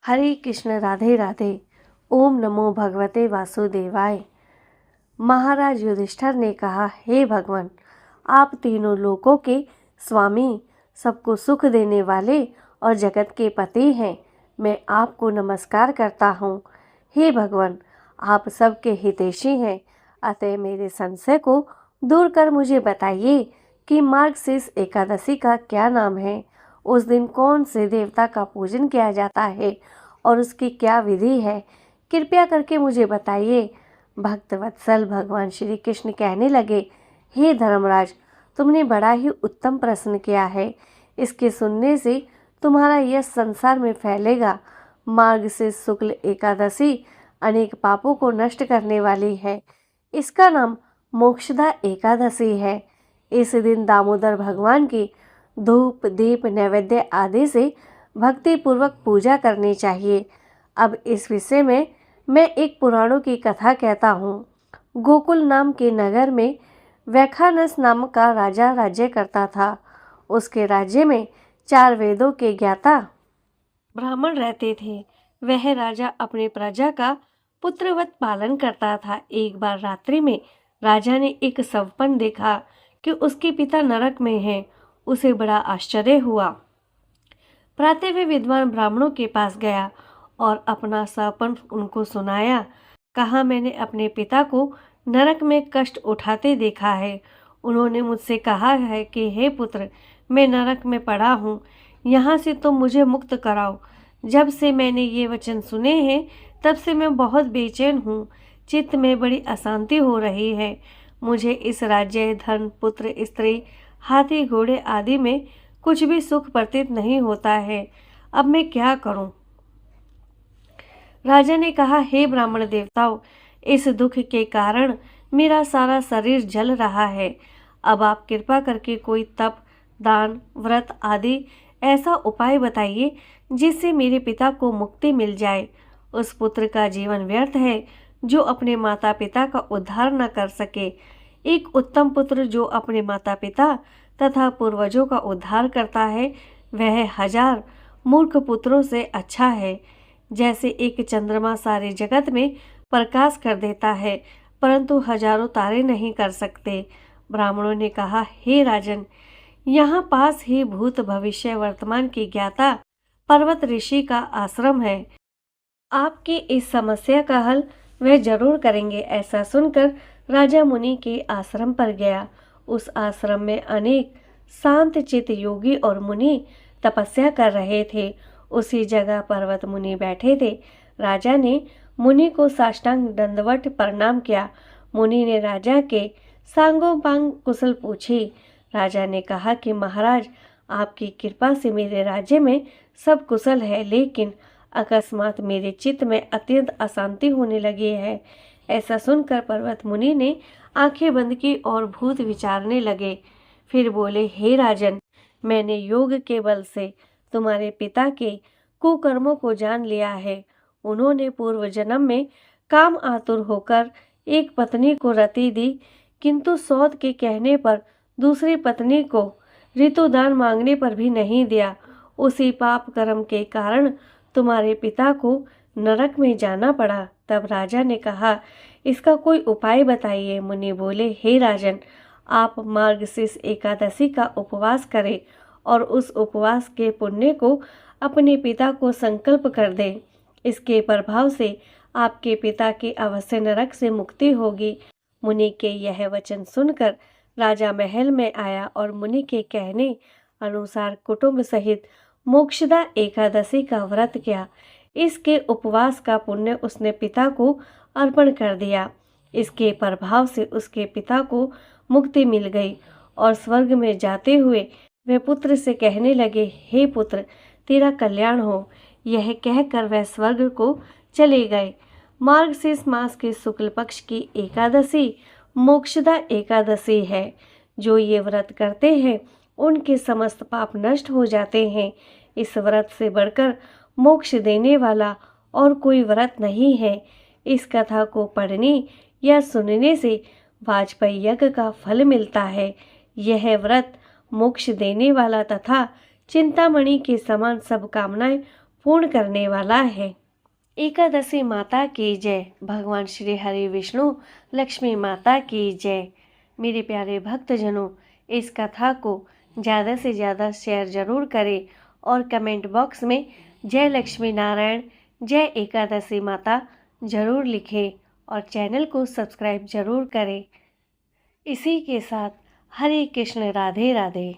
हरे कृष्ण राधे राधे। ओम नमो भगवते वासुदेवाय। महाराज युधिष्ठिर ने कहा, हे भगवान, आप तीनों लोकों के स्वामी, सबको सुख देने वाले और जगत के पति हैं। मैं आपको नमस्कार करता हूँ। हे भगवान, आप सबके हितैषी हैं, अतः मेरे संशय को दूर कर मुझे बताइए कि मार्गशीर्ष एकादशी का क्या नाम है। उस दिन कौन से देवता का पूजन किया जाता है और उसकी क्या विधि है, कृपया करके मुझे बताइए। भक्त वत्सल भगवान श्री कृष्ण कहने लगे, हे धर्मराज, तुमने बड़ा ही उत्तम प्रश्न किया है। इसके सुनने से तुम्हारा यश संसार में फैलेगा। मार्गशीर्ष शुक्ल एकादशी अनेक पापों को नष्ट करने वाली है। इसका नाम मोक्षदा एकादशी है। इस दिन दामोदर भगवान की धूप दीप नैवेद्य आदि से भक्ति पूर्वक पूजा करनी चाहिए। अब इस विषय में मैं एक पुराणों की कथा कहता हूँ। गोकुल नाम के नगर में वैखानस नाम का राजा राज्य करता था। उसके राज्य में 4 वेदों के ज्ञाता ब्राह्मण रहते थे। वह राजा अपने प्रजा का पुत्रवत पालन करता था। एक बार रात्रि में राजा ने एक सवपन देखा कि उसके पिता नरक में हैं। उसे बड़ा आश्चर्य हुआ। प्रातः वे विद्वान ब्राह्मणों के पास गया और अपना सपन उनको सुनाया। कहा, मैंने अपने पिता को नरक में कष्ट उठाते देखा है। उन्होंने मुझसे कहा है कि हे पुत्र, मैं नरक में पड़ा हूँ, यहाँ से तुम मुझे मुक्त कराओ। जब से मैंने ये वचन सुने हैं तब से मैं बहुत बेचैन हूँ। चित्त में बड़ी अशांति हो रही है। मुझे इस राज्य, धन, पुत्र, स्त्री, हाथी, घोड़े आदि में कुछ भी सुख प्रतीत नहीं होता है। अब मैं क्या करूं? राजा ने कहा, हे ब्राह्मण देवताओं, इस दुख के कारण मेरा सारा शरीर जल रहा है। अब आप कृपा करके कोई तप, दान, व्रत आदि ऐसा उपाय बताइए जिससे मेरे पिता को मुक्ति मिल जाए। उस पुत्र का जीवन व्यर्थ है जो अपने माता पिता का उद्धार न कर सके। एक उत्तम पुत्र जो अपने माता पिता तथा पूर्वजों का उद्धार करता है, वह 1000 मूर्ख पुत्रों से अच्छा है। जैसे एक चंद्रमा सारे जगत में प्रकाश कर देता है, परंतु हजारों तारे नहीं कर सकते। ब्राह्मणों ने कहा, हे राजन, यहाँ पास ही भूत भविष्य वर्तमान की ज्ञाता पर्वत ऋषि का आश्रम है। आपकी इस समस्या का हल वह जरूर करेंगे। ऐसा सुनकर राजा मुनि के आश्रम पर गया। उस आश्रम में अनेक शांत चित्त योगी और मुनि तपस्या कर रहे थे। उसी जगह पर्वत मुनि बैठे थे। राजा ने मुनि को साष्टांग दंडवत प्रणाम किया। मुनि ने राजा के सांगोपांग कुशल पूछी। राजा ने कहा कि महाराज, आपकी कृपा से मेरे राज्य में सब कुशल है, लेकिन अकस्मात मेरे चित्त में अत्यंत अशांति होने लगी है। ऐसा सुनकर पर्वत मुनि ने आंखें बंद की और भूत विचारने लगे। फिर बोले, हे राजन, मैंने योग के बल से तुम्हारे पिता के कुकर्मों को जान लिया है। उन्होंने पूर्व जन्म में काम आतुर होकर एक पत्नी को रति दी, किंतु सौत के कहने पर दूसरी पत्नी को ऋतुदान मांगने पर भी नहीं दिया। उसी पाप कर्म के कारण तुम्हारे पिता को नरक में जाना पड़ा। तब राजा ने कहा, इसका कोई उपाय बताइए। मुनि बोले, हे राजन, आप मार्गशीर्ष एकादशी का उपवास करें और उस उपवास के पुण्य को अपने पिता को संकल्प कर दें। इसके प्रभाव से आपके पिता की अवश्य नरक से मुक्ति होगी। मुनि के यह वचन सुनकर राजा महल में आया और मुनि के कहने अनुसार कुटुंब सहित मोक्षदा एकादशी का व्रत किया। इसके उपवास का पुण्य उसने पिता को अर्पण कर दिया। इसके प्रभाव से उसके पिता को मुक्ति मिल गई और स्वर्ग में जाते हुए वे पुत्र से कहने लगे, हे पुत्र, तेरा कल्याण हो। यह कहकर वह स्वर्ग को चले गए। मार्गशीर्ष मास के शुक्ल पक्ष की एकादशी मोक्षदा एकादशी है। जो ये व्रत करते हैं उनके समस्त पाप नष्ट हो जाते हैं। इस व्रत से बढ़कर मोक्ष देने वाला और कोई व्रत नहीं है। इस कथा को पढ़ने या सुनने से वाजपेयी यज्ञ का फल मिलता है। यह व्रत मोक्ष देने वाला तथा चिंतामणि के समान सब कामनाएं पूर्ण करने वाला है। एकादशी माता की जय। भगवान श्री हरि विष्णु लक्ष्मी माता की जय। मेरे प्यारे भक्तजनों, इस कथा को ज़्यादा से ज़्यादा शेयर ज़रूर करें और कमेंट बॉक्स में जय लक्ष्मी नारायण, जय एकादशी माता ज़रूर लिखें और चैनल को सब्सक्राइब ज़रूर करें। इसी के साथ हरे कृष्ण, राधे राधे।